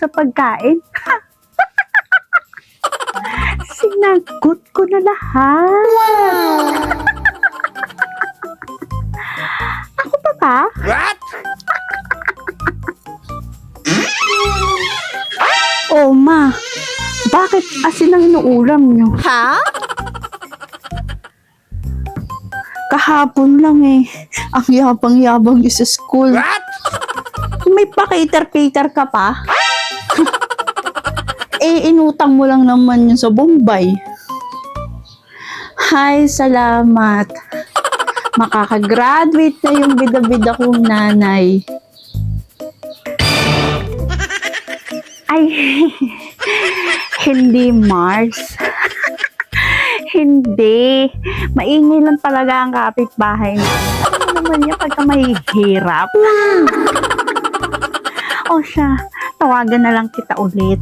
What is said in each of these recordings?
sa pagkain. Sinagot ko na lahat. Ako pa ba? What? Oh, ma. Bakit asin ang inuulam nyo? Ha? Kahapon lang eh. Ang yabang-yabang nyo sa school. What? May pa-cater-cater ka pa? Eh, inutang mo lang naman yun sa Bombay. Hay, salamat. Makakagraduate na yung bida-bida kong nanay. Ay, hindi Mars. Hindi. Maingay lang talaga ang kapitbahay na. Ano naman niya pagka mahihirap? O siya, tawagan na lang kita ulit.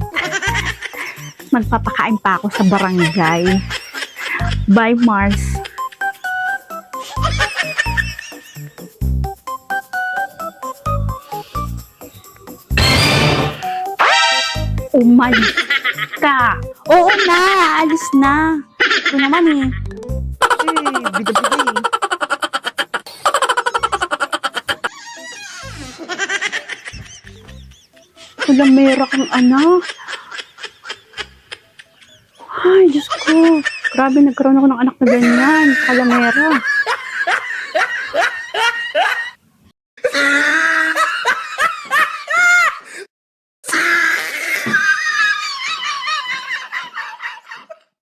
Magpapakain pa ako sa barangay. Bye, Mars. Umalis ka. Oo na, alis na. Ito naman eh. Bida-bida eh. Kalamera kang anak. Ay, Diyos ko. Grabe, nagkaroon ako ng anak na ganyan. Kalamera.